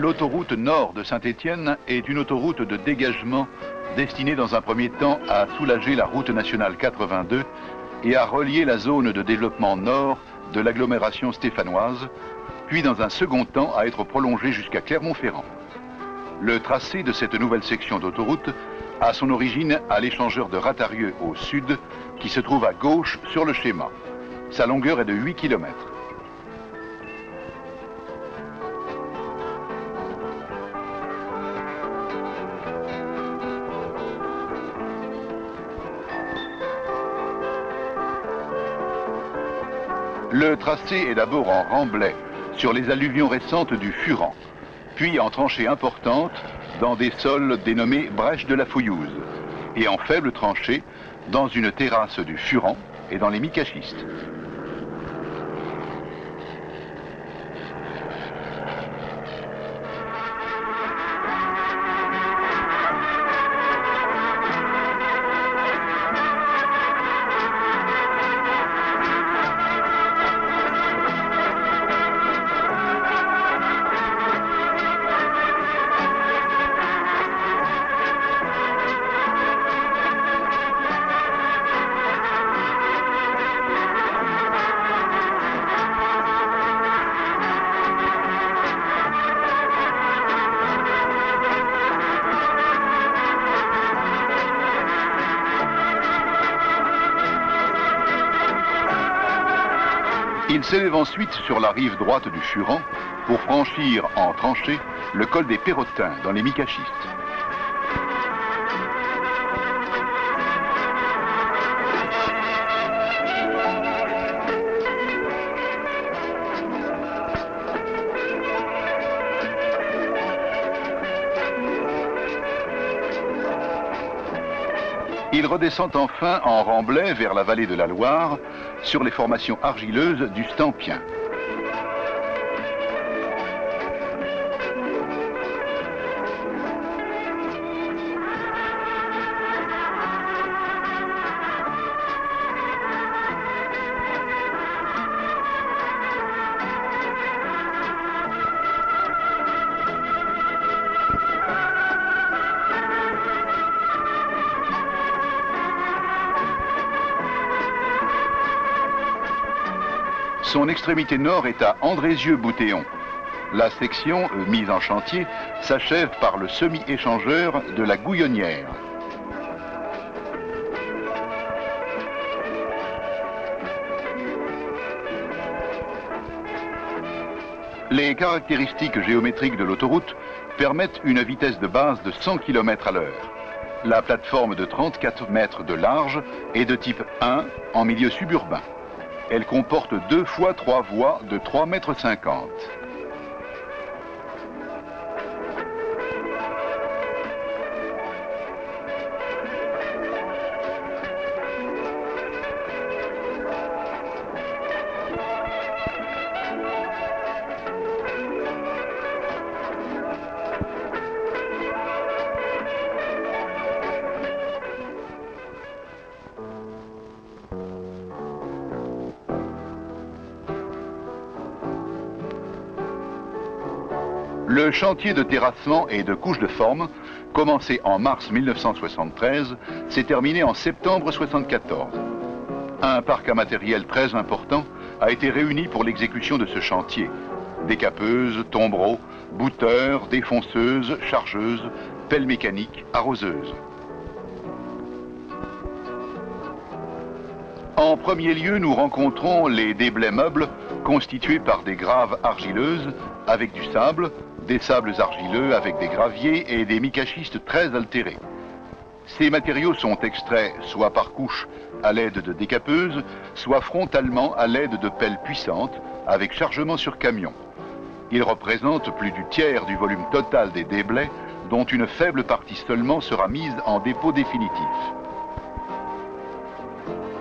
L'autoroute nord de Saint-Étienne est une autoroute de dégagement destinée dans un premier temps à soulager la route nationale 82 et à relier la zone de développement nord de l'agglomération stéphanoise, puis dans un second temps à être prolongée jusqu'à Clermont-Ferrand. Le tracé de cette nouvelle section d'autoroute a son origine à l'échangeur de Ratarieux au sud, qui se trouve à gauche sur le schéma. Sa longueur est de 8 km. Le tracé est d'abord en remblai, sur les alluvions récentes du Furan, puis en tranchée importante dans des sols dénommés brèches de la Fouillouse, et en faible tranchée dans une terrasse du Furan et dans les micachistes. Il s'élève ensuite sur la rive droite du Furan pour franchir en tranchée le col des Perrotins dans les micachistes. Il redescend enfin en remblai vers la vallée de la Loire, sur les formations argileuses du Stampien. Son extrémité nord est à Andrézieux-Boutéon. La section, mise en chantier, s'achève par le semi-échangeur de la Gouillonnière. Les caractéristiques géométriques de l'autoroute permettent une vitesse de base de 100 km à l'heure. La plateforme de 34 mètres de large est de type 1 en milieu suburbain. Elle comporte 2 fois 3 voies de 3,50 mètres. Le chantier de terrassement et de couche de forme, commencé en mars 1973, s'est terminé en septembre 1974. Un parc à matériel très important a été réuni pour l'exécution de ce chantier. Décapeuses, tombereaux, bouteurs, défonceuses, chargeuses, pelles mécaniques, arroseuses. En premier lieu, nous rencontrons les déblais meubles constitués par des graves argileuses avec du sable, des sables argileux avec des graviers et des micachistes très altérés. Ces matériaux sont extraits soit par couche à l'aide de décapeuses, soit frontalement à l'aide de pelles puissantes avec chargement sur camion. Ils représentent plus du tiers du volume total des déblais, dont une faible partie seulement sera mise en dépôt définitif.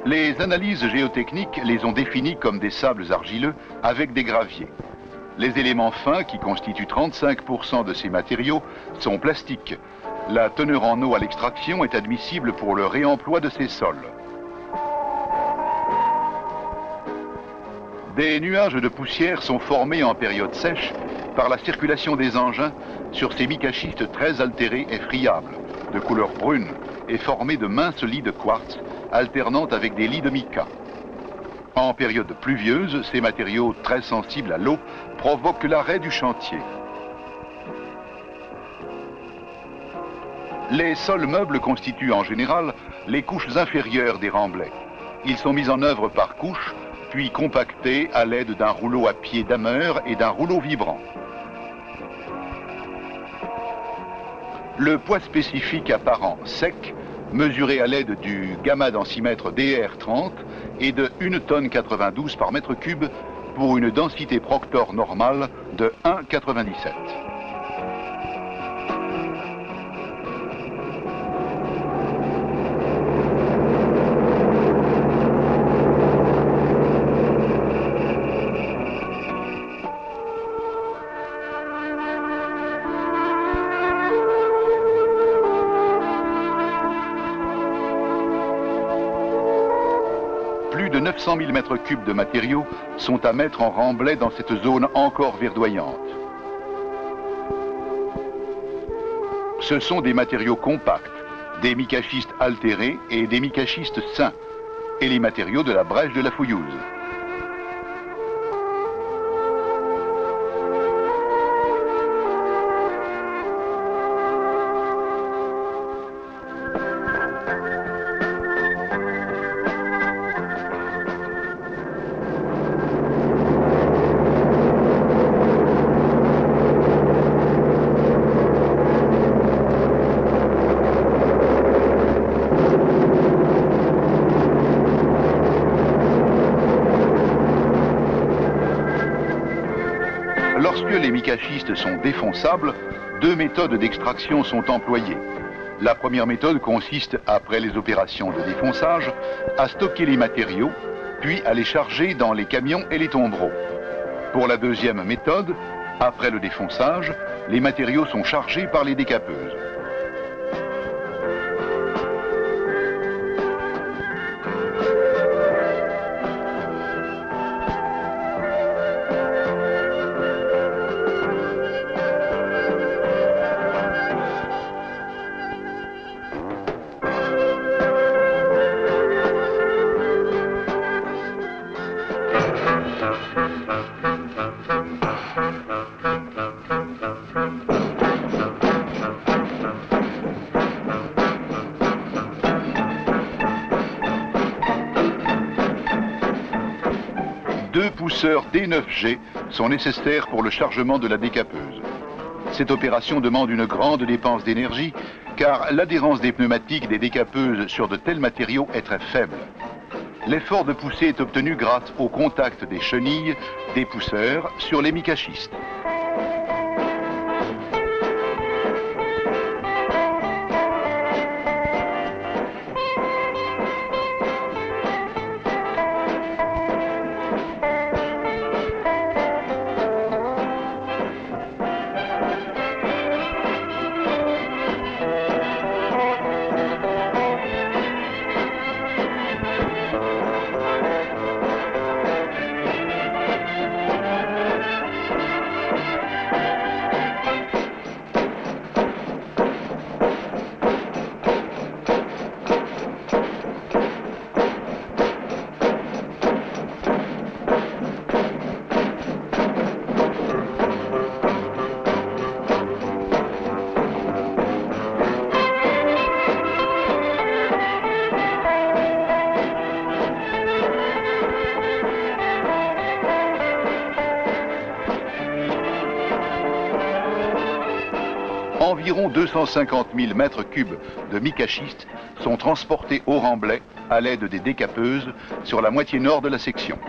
Les analyses géotechniques les ont définis comme des sables argileux avec des graviers. Les éléments fins, qui constituent 35% de ces matériaux, sont plastiques. La teneur en eau à l'extraction est admissible pour le réemploi de ces sols. Des nuages de poussière sont formés en période sèche par la circulation des engins sur ces micaschistes très altérés et friables, de couleur brune et formés de minces lits de quartz alternant avec des lits de mica. En période pluvieuse, ces matériaux très sensibles à l'eau provoquent l'arrêt du chantier. Les sols meubles constituent en général les couches inférieures des remblais. Ils sont mis en œuvre par couches, puis compactés à l'aide d'un rouleau à pied dameur et d'un rouleau vibrant. Le poids spécifique apparent sec, mesuré à l'aide du gamma densimètre DR30, est de 1,92 tonne par mètre cube pour une densité Proctor normale de 1,97. Plus de 900 000 mètres cubes de matériaux sont à mettre en remblai dans cette zone encore verdoyante. Ce sont des matériaux compacts, des micaschistes altérés et des micaschistes sains, et les matériaux de la brèche de la Fouillouse. Lorsque les micaschistes sont défonçables, deux méthodes d'extraction sont employées. La première méthode consiste, après les opérations de défonçage, à stocker les matériaux, puis à les charger dans les camions et les tombereaux. Pour la deuxième méthode, après le défonçage, les matériaux sont chargés par les décapeuses. Deux pousseurs D9G sont nécessaires pour le chargement de la décapeuse. Cette opération demande une grande dépense d'énergie car l'adhérence des pneumatiques des décapeuses sur de tels matériaux est très faible. L'effort de poussée est obtenu grâce au contact des chenilles des pousseurs sur les micaschistes. Environ 250 000 mètres cubes de micaschistes sont transportés au remblai à l'aide des décapeuses sur la moitié nord de la section.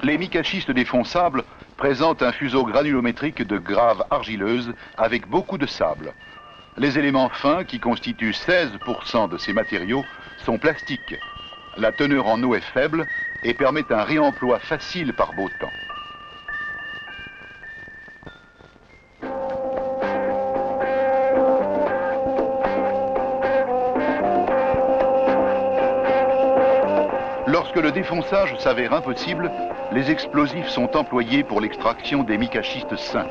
Les micaschistes défonçables présentent un fuseau granulométrique de graves argileuses avec beaucoup de sable. Les éléments fins, qui constituent 16% de ces matériaux, sont plastiques. La teneur en eau est faible et permet un réemploi facile par beau temps. Lorsque le défonçage s'avère impossible, les explosifs sont employés pour l'extraction des micaschistes sains.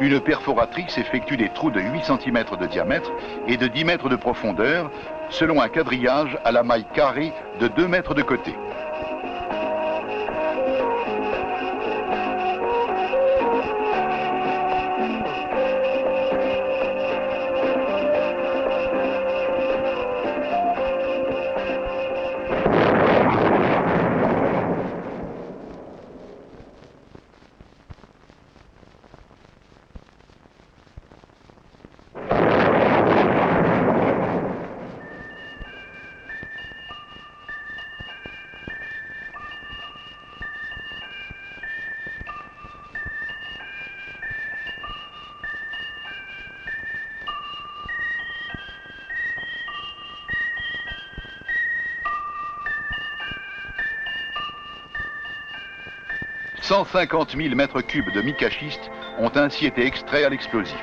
Une perforatrice effectue des trous de 8 cm de diamètre et de 10 mètres de profondeur, selon un quadrillage à la maille carrée de 2 mètres de côté. « 150 000 mètres cubes de micaschiste ont ainsi été extraits à l'explosif.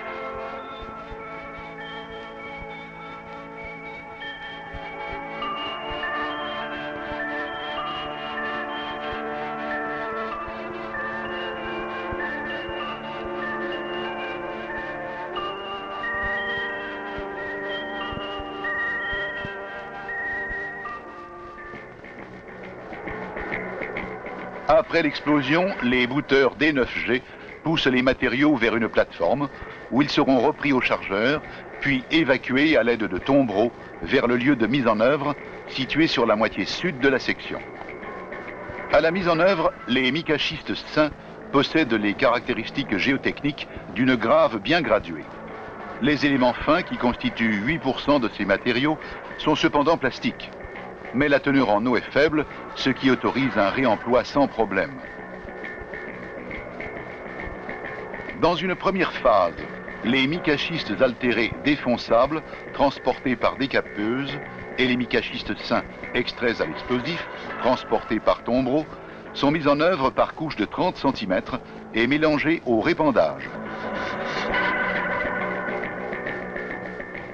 Après l'explosion, les booteurs D9G poussent les matériaux vers une plateforme où ils seront repris au chargeur, puis évacués à l'aide de tombereaux vers le lieu de mise en œuvre situé sur la moitié sud de la section. À la mise en œuvre, les micaschistes sains possèdent les caractéristiques géotechniques d'une grave bien graduée. Les éléments fins qui constituent 8% de ces matériaux sont cependant plastiques. Mais la teneur en eau est faible, ce qui autorise un réemploi sans problème. Dans une première phase, les micaschistes altérés défonçables, transportés par décapeuse, et les micaschistes sains, extraits à l'explosif, transportés par tombereau, sont mis en œuvre par couche de 30 cm et mélangés au répandage.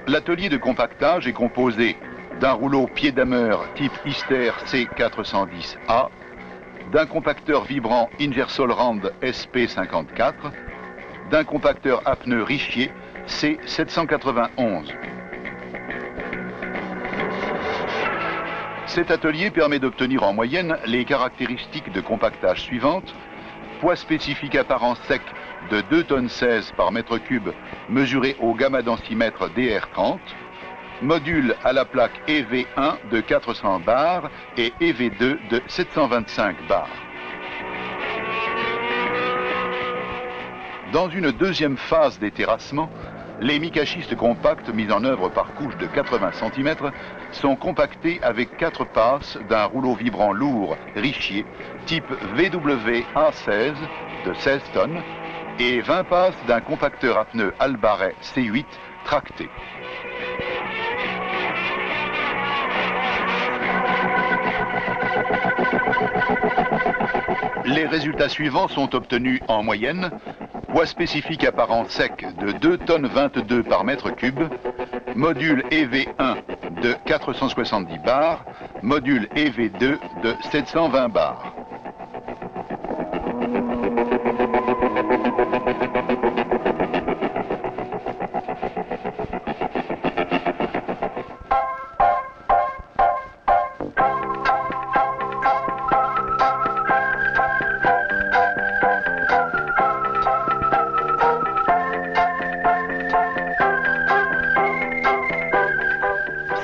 L'atelier de compactage est composé d'un rouleau pied-dameur type Ister C410A, d'un compacteur vibrant Ingersoll-Rand SP54, d'un compacteur à pneus Richier C791. Cet atelier permet d'obtenir en moyenne les caractéristiques de compactage suivantes: poids spécifique apparent sec de 2,16 tonnes par mètre cube mesuré au gamma densimètre DR30, module à la plaque EV1 de 400 bars et EV2 de 725 bars. Dans une deuxième phase d'éterrassement, les micaschistes compacts mis en œuvre par couche de 80 cm sont compactés avec 4 passes d'un rouleau vibrant lourd Richier type VWA16 de 16 tonnes et 20 passes d'un compacteur à pneus Albaret C8 tracté. Les résultats suivants sont obtenus en moyenne: poids spécifique apparent sec de 2,22 tonnes par mètre cube, module EV1 de 470 bars, module EV2 de 720 bars.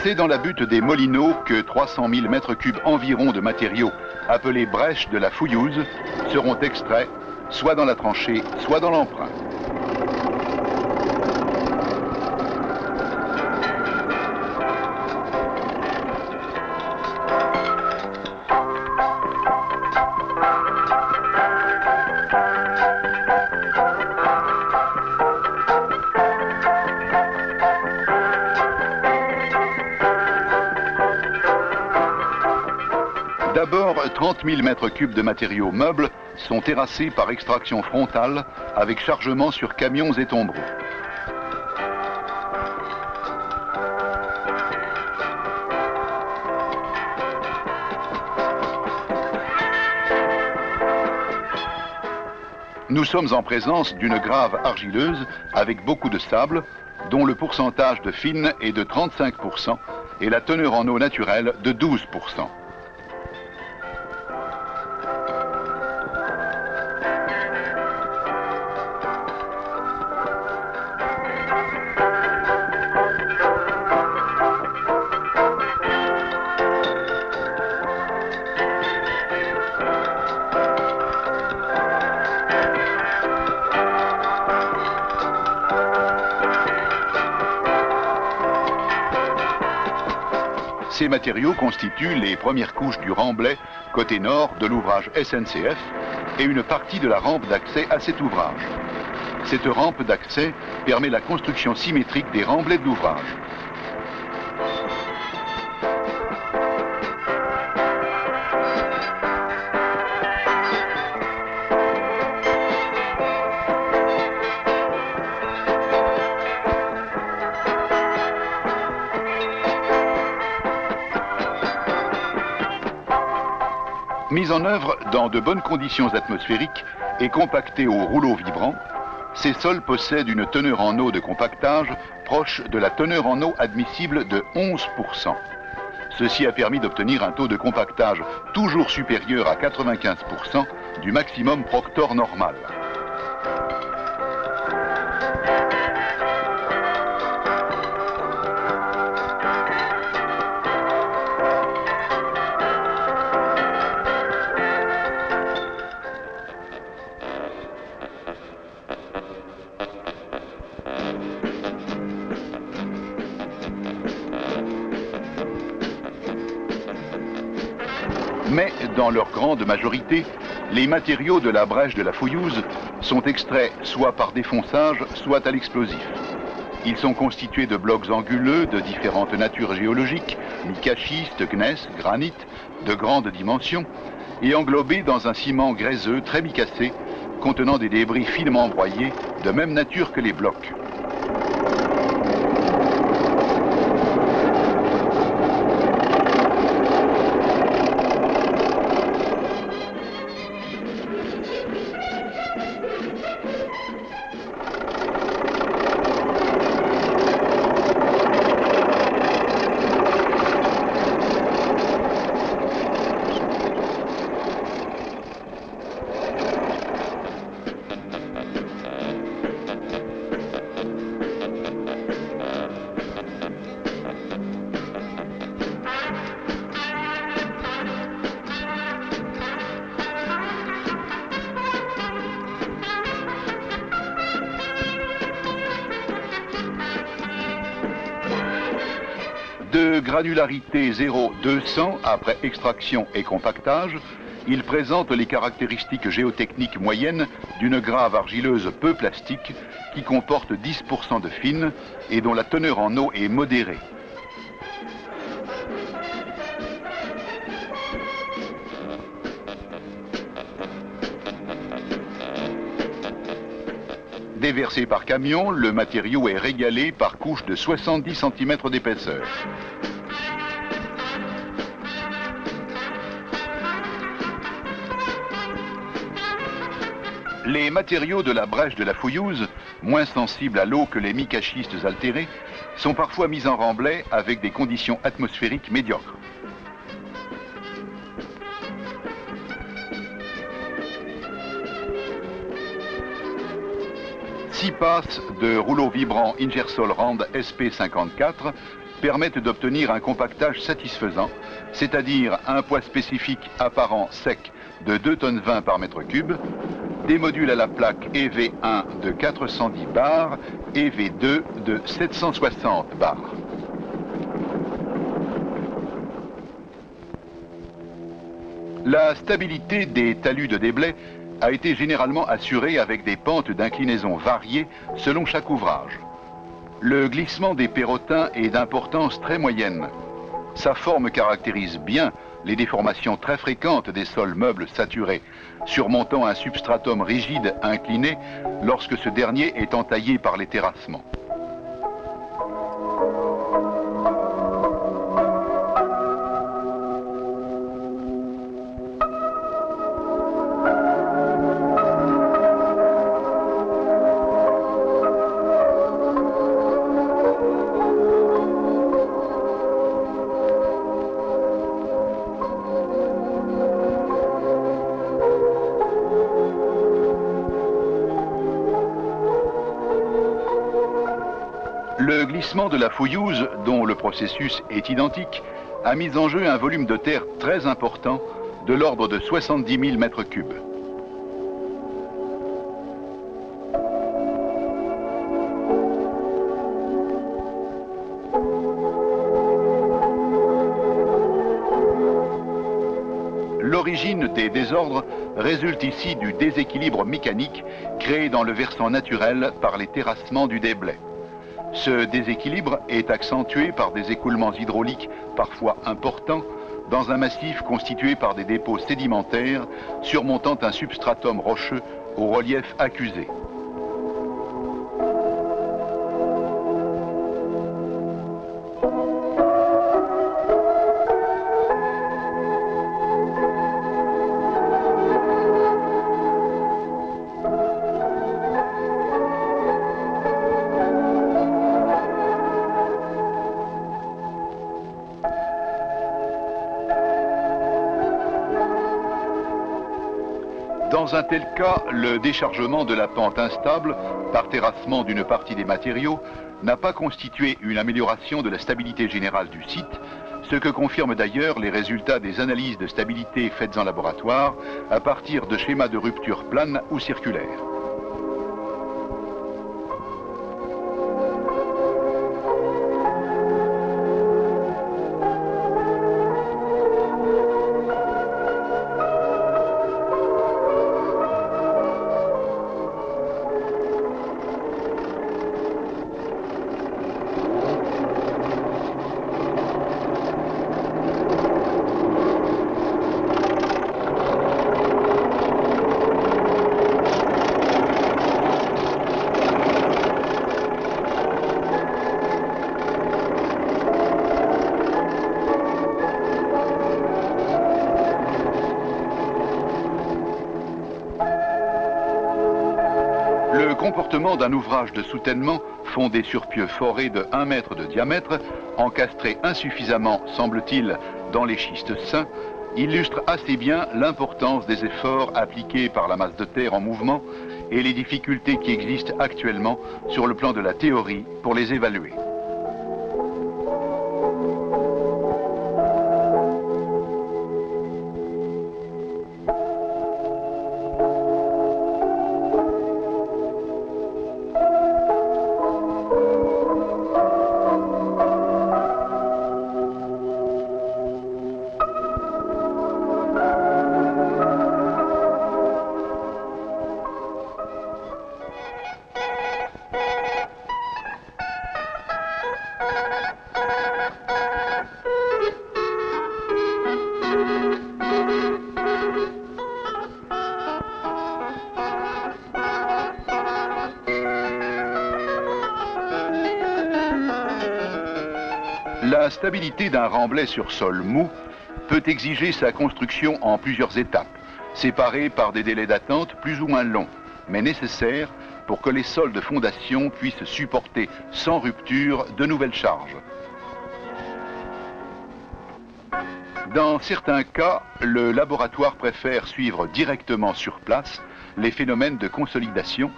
C'est dans la butte des Molineaux que 300 000 mètres cubes environ de matériaux appelés brèches de la Fouillouse seront extraits, soit dans la tranchée, soit dans l'emprunt. D'abord, 30 000 mètres cubes de matériaux meubles sont terrassés par extraction frontale avec chargement sur camions et tombereaux. Nous sommes en présence d'une grave argileuse avec beaucoup de sable, dont le pourcentage de fine est de 35% et la teneur en eau naturelle de 12%. Ces matériaux constituent les premières couches du remblai côté nord de l'ouvrage SNCF et une partie de la rampe d'accès à cet ouvrage. Cette rampe d'accès permet la construction symétrique des remblais de l'ouvrage. Mise en œuvre dans de bonnes conditions atmosphériques et compactée au rouleau vibrant, ces sols possèdent une teneur en eau de compactage proche de la teneur en eau admissible de 11%. Ceci a permis d'obtenir un taux de compactage toujours supérieur à 95% du maximum Proctor normal. Mais, dans leur grande majorité, les matériaux de la brèche de la Fouillouse sont extraits soit par défonçage, soit à l'explosif. Ils sont constitués de blocs anguleux de différentes natures géologiques, mica-schiste, gneiss, granit, de grandes dimensions, et englobés dans un ciment gréseux très micassé, contenant des débris finement broyés, de même nature que les blocs. De granularité 0,200 après extraction et compactage, il présente les caractéristiques géotechniques moyennes d'une grave argileuse peu plastique qui comporte 10% de fine et dont la teneur en eau est modérée. Déversé par camion, le matériau est régalé par couches de 70 cm d'épaisseur. Les matériaux de la brèche de la Fouillouse, moins sensibles à l'eau que les mica-schistes altérés, sont parfois mis en remblai avec des conditions atmosphériques médiocres. Six passes de rouleau vibrant Ingersoll Rand SP54 permettent d'obtenir un compactage satisfaisant, c'est-à-dire un poids spécifique apparent sec de 2,20 tonnes par mètre cube, des modules à la plaque EV1 de 410 bars et EV2 de 760 bars. La stabilité des talus de déblai a été généralement assurée avec des pentes d'inclinaison variées selon chaque ouvrage. Le glissement des pérotins est d'importance très moyenne. Sa forme caractérise bien les déformations très fréquentes des sols meubles saturés, surmontant un substratum rigide incliné lorsque ce dernier est entaillé par les terrassements. Le glissement de la fouillouse, dont le processus est identique, a mis en jeu un volume de terre très important, de l'ordre de 70 000 mètres cubes. L'origine des désordres résulte ici du déséquilibre mécanique créé dans le versant naturel par les terrassements du déblai. Ce déséquilibre est accentué par des écoulements hydrauliques parfois importants dans un massif constitué par des dépôts sédimentaires surmontant un substratum rocheux au relief accusé. Dans un tel cas, le déchargement de la pente instable par terrassement d'une partie des matériaux n'a pas constitué une amélioration de la stabilité générale du site, ce que confirment d'ailleurs les résultats des analyses de stabilité faites en laboratoire à partir de schémas de rupture planes ou circulaires. Le comportement d'un ouvrage de soutènement fondé sur pieux forés de 1 mètre de diamètre, encastré insuffisamment, semble-t-il, dans les schistes sains, illustre assez bien l'importance des efforts appliqués par la masse de terre en mouvement et les difficultés qui existent actuellement sur le plan de la théorie pour les évaluer. La stabilité d'un remblai sur sol mou peut exiger sa construction en plusieurs étapes, séparées par des délais d'attente plus ou moins longs, mais nécessaires pour que les sols de fondation puissent supporter sans rupture de nouvelles charges. Dans certains cas, le laboratoire préfère suivre directement sur place les phénomènes de consolidation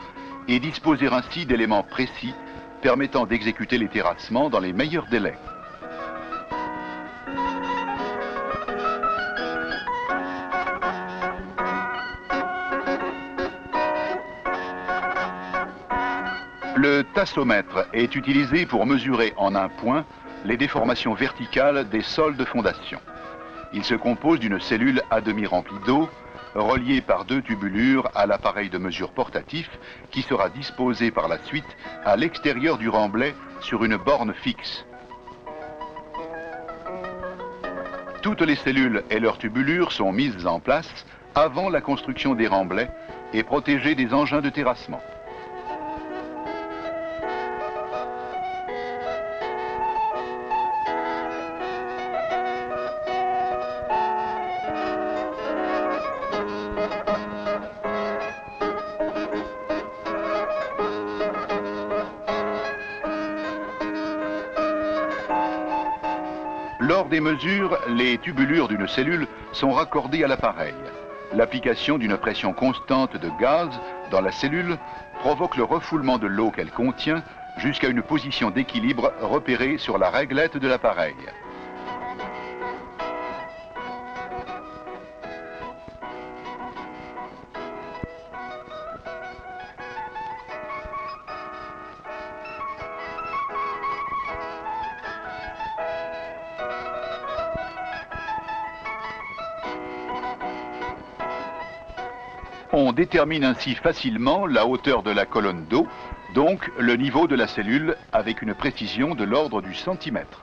et disposer ainsi d'éléments précis permettant d'exécuter les terrassements dans les meilleurs délais. Le tassomètre est utilisé pour mesurer en un point les déformations verticales des sols de fondation. Il se compose d'une cellule à demi remplie d'eau, reliée par 2 tubulures à l'appareil de mesure portatif qui sera disposé par la suite à l'extérieur du remblai sur une borne fixe. Toutes les cellules et leurs tubulures sont mises en place avant la construction des remblais et protégées des engins de terrassement. Lors des mesures, les tubulures d'une cellule sont raccordées à l'appareil. L'application d'une pression constante de gaz dans la cellule provoque le refoulement de l'eau qu'elle contient jusqu'à une position d'équilibre repérée sur la réglette de l'appareil. On détermine ainsi facilement la hauteur de la colonne d'eau, donc le niveau de la cellule avec une précision de l'ordre du centimètre.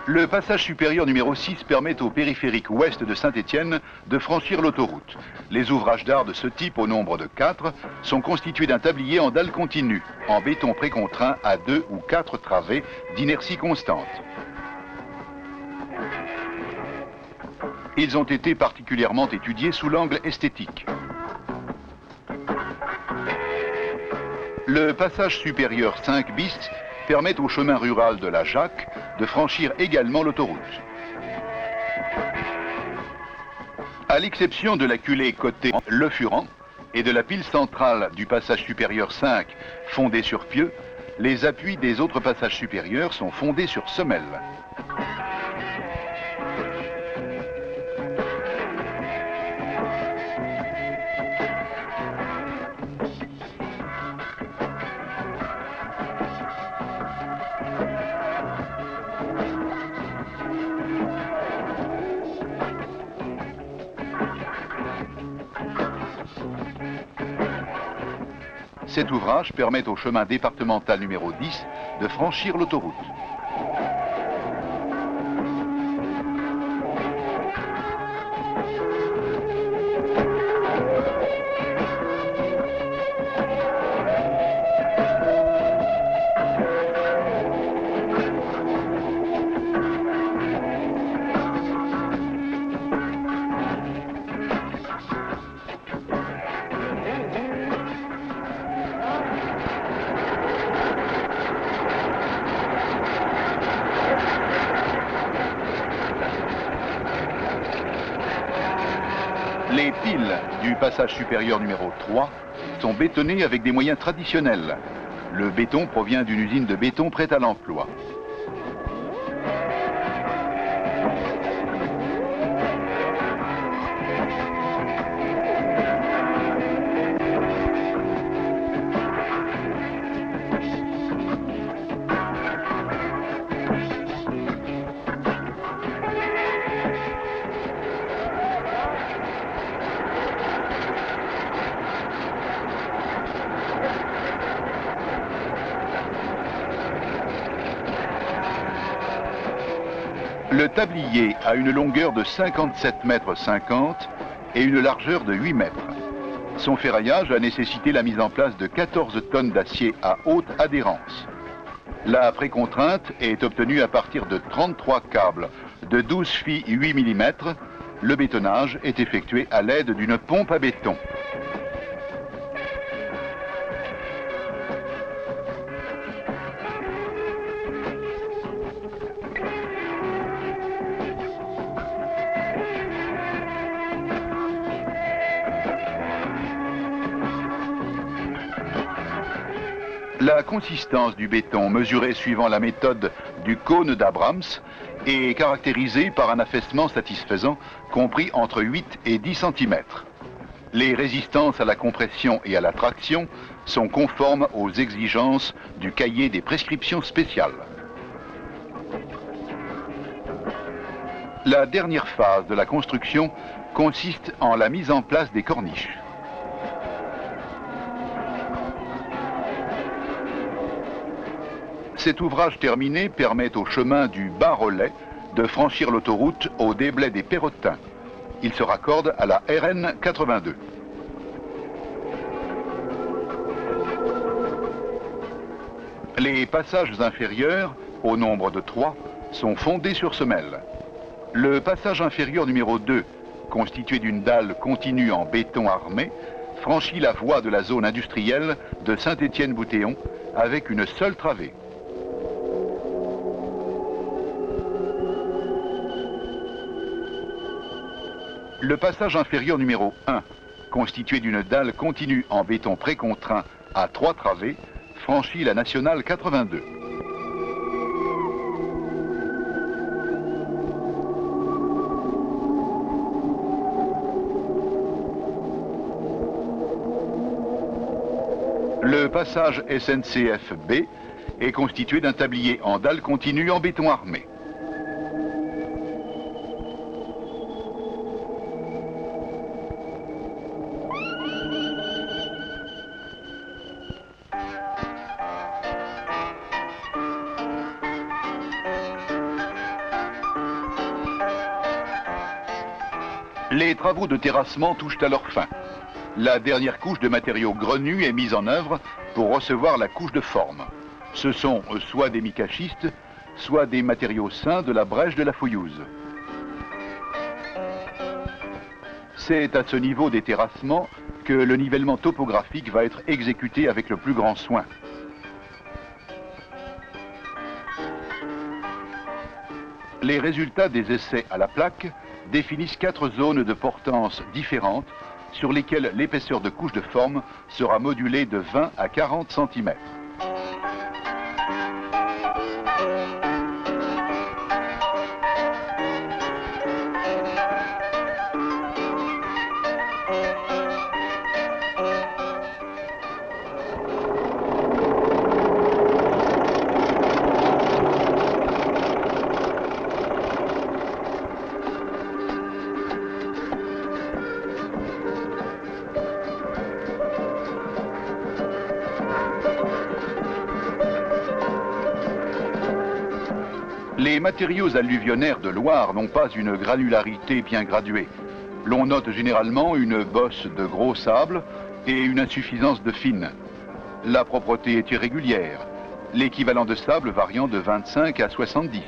Le passage supérieur numéro 6 permet au périphérique ouest de Saint-Étienne de franchir l'autoroute. Les ouvrages d'art de ce type, au nombre de 4, sont constitués d'un tablier en dalle continue, en béton précontraint à 2 ou 4 travées d'inertie constante. Ils ont été particulièrement étudiés sous l'angle esthétique. Le passage supérieur 5 bis permet au chemin rural de la Jacques de franchir également l'autoroute. À l'exception de la culée côté Le Furan et de la pile centrale du passage supérieur 5 fondée sur pieux, les appuis des autres passages supérieurs sont fondés sur semelles. Cet ouvrage permet au chemin départemental numéro 10 de franchir l'autoroute. Les piles du passage supérieur numéro 3 sont bétonnées avec des moyens traditionnels. Le béton provient d'une usine de béton prête à l'emploi. Le tablier a une longueur de 57,50 mètres et une largeur de 8 mètres. Son ferraillage a nécessité la mise en place de 14 tonnes d'acier à haute adhérence. La précontrainte est obtenue à partir de 33 câbles de 12 filles 8 mm. Le bétonnage est effectué à l'aide d'une pompe à béton. La consistance du béton, mesurée suivant la méthode du cône d'Abrams, est caractérisée par un affaissement satisfaisant compris entre 8 et 10 cm. Les résistances à la compression et à la traction sont conformes aux exigences du cahier des prescriptions spéciales. La dernière phase de la construction consiste en la mise en place des corniches. Cet ouvrage terminé permet au chemin du Bas-Relais de franchir l'autoroute au déblai des Perrottins. Il se raccorde à la RN 82. Les passages inférieurs, au nombre de 3, sont fondés sur semelle. Le passage inférieur numéro 2, constitué d'une dalle continue en béton armé, franchit la voie de la zone industrielle de Saint-Étienne-Boutéon avec une seule travée. Le passage inférieur numéro 1, constitué d'une dalle continue en béton précontraint à 3 travées, franchit la nationale 82. Le passage SNCF B est constitué d'un tablier en dalle continue en béton armé. Les travaux de terrassement touchent à leur fin. La dernière couche de matériaux grenus est mise en œuvre pour recevoir la couche de forme. Ce sont soit des micachistes, soit des matériaux sains de la brèche de la Fouillouse. C'est à ce niveau des terrassements que le nivellement topographique va être exécuté avec le plus grand soin. Les résultats des essais à la plaque définissent 4 zones de portance différentes sur lesquelles l'épaisseur de couche de forme sera modulée de 20 à 40 cm. Les matériaux alluvionnaires de Loire n'ont pas une granularité bien graduée. L'on note généralement une bosse de gros sable et une insuffisance de fine. La propreté est irrégulière, l'équivalent de sable variant de 25 à 70.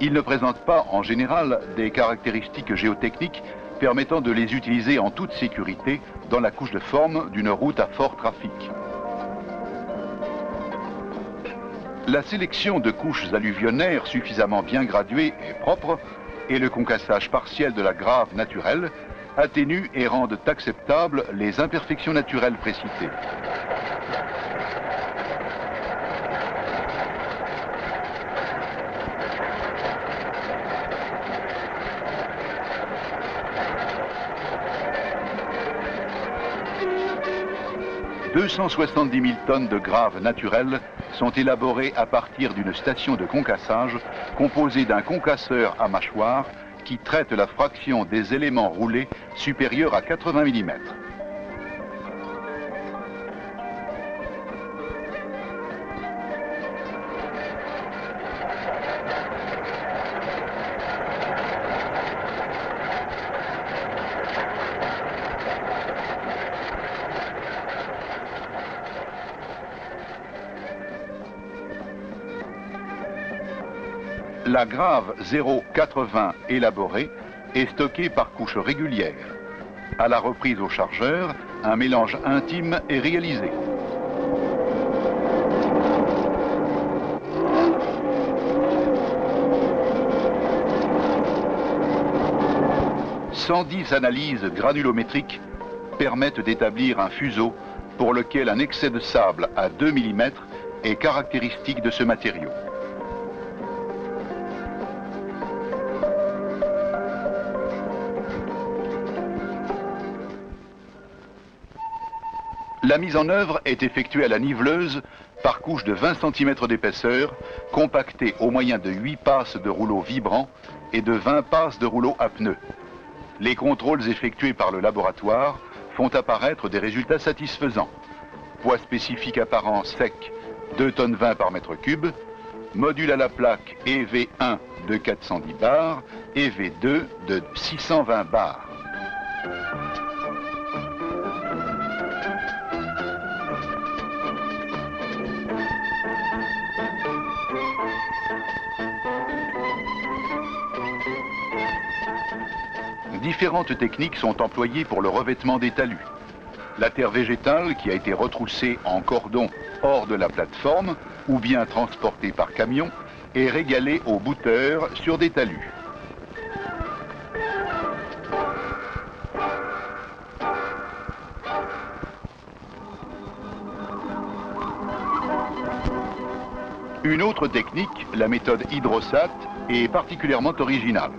Ils ne présentent pas en général des caractéristiques géotechniques permettant de les utiliser en toute sécurité dans la couche de forme d'une route à fort trafic. La sélection de couches alluvionnaires suffisamment bien graduées et propres et le concassage partiel de la grave naturelle atténuent et rendent acceptables les imperfections naturelles précitées. « 270 000 tonnes de graves naturelles sont élaborées à partir d'une station de concassage composée d'un concasseur à mâchoire qui traite la fraction des éléments roulés supérieure à 80 mm. La grave 0,80 élaborée est stockée par couches régulières. À la reprise au chargeur, un mélange intime est réalisé. « 110 analyses granulométriques permettent d'établir un fuseau pour lequel un excès de sable à 2 mm est caractéristique de ce matériau. La mise en œuvre est effectuée à la niveleuse par couche de 20 cm d'épaisseur, compactée au moyen de 8 passes de rouleau vibrant et de 20 passes de rouleau à pneus. Les contrôles effectués par le laboratoire font apparaître des résultats satisfaisants. Poids spécifique apparent sec 2 tonnes 20 par mètre cube, module à la plaque EV1 de 410 bars et V2 de 620 bars. Différentes techniques sont employées pour le revêtement des talus. La terre végétale qui a été retroussée en cordon hors de la plateforme ou bien transportée par camion est régalée au bouteur sur des talus. Une autre technique, la méthode hydrosat, est particulièrement originale.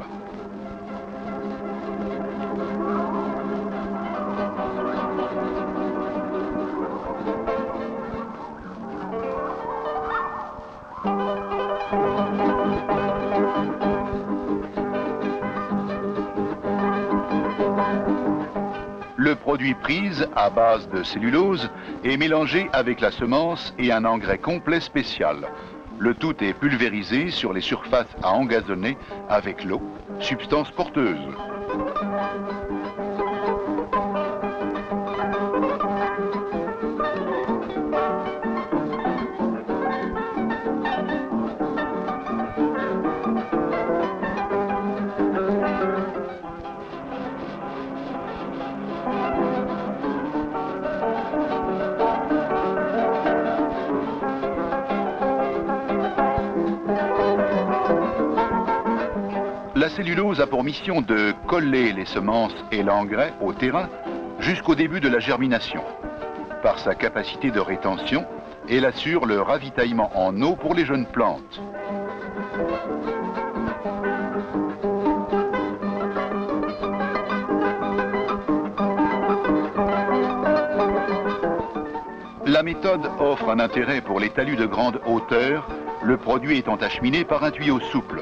Le produit prise, à base de cellulose, est mélangé avec la semence et un engrais complet spécial. Le tout est pulvérisé sur les surfaces à engazonner avec l'eau, substance porteuse. La cellulose a pour mission de coller les semences et l'engrais au terrain jusqu'au début de la germination. Par sa capacité de rétention, elle assure le ravitaillement en eau pour les jeunes plantes. La méthode offre un intérêt pour les talus de grande hauteur, le produit étant acheminé par un tuyau souple.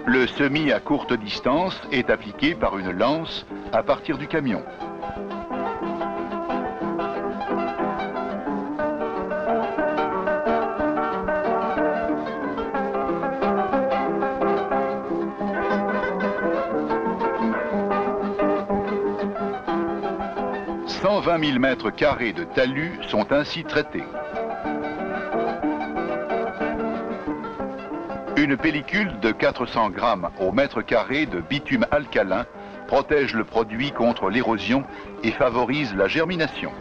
Le semis à courte distance est appliqué par une lance à partir du camion. « 120 000 mètres carrés de talus sont ainsi traités. Une pellicule de 400 grammes au mètre carré de bitume alcalin protège le produit contre l'érosion et favorise la germination.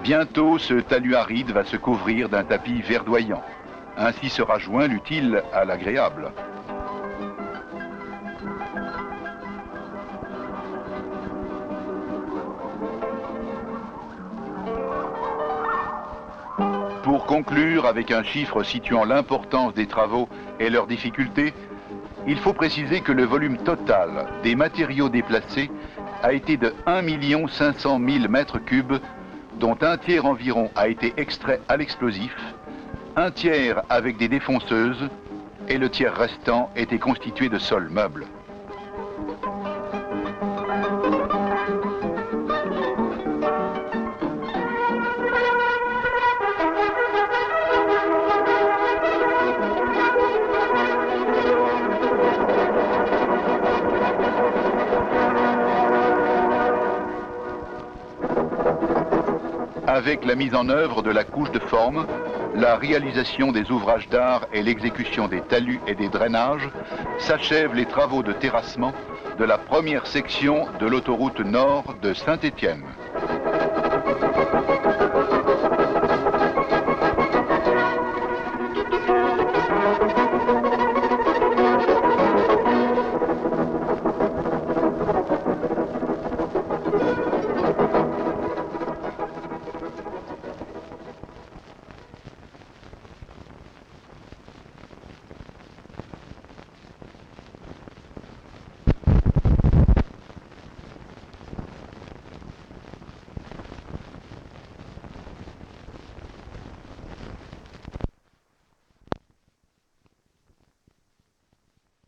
Bientôt, ce talus aride va se couvrir d'un tapis verdoyant. Ainsi sera joint l'utile à l'agréable. Pour conclure avec un chiffre situant l'importance des travaux et leurs difficultés, il faut préciser que le volume total des matériaux déplacés a été de 1 500 000 mètres cubes, dont un tiers environ a été extrait à l'explosif, un tiers avec des défonceuses et le tiers restant était constitué de sols meubles. Avec la mise en œuvre de la couche de forme, la réalisation des ouvrages d'art et l'exécution des talus et des drainages, s'achèvent les travaux de terrassement de la première section de l'autoroute nord de Saint-Étienne.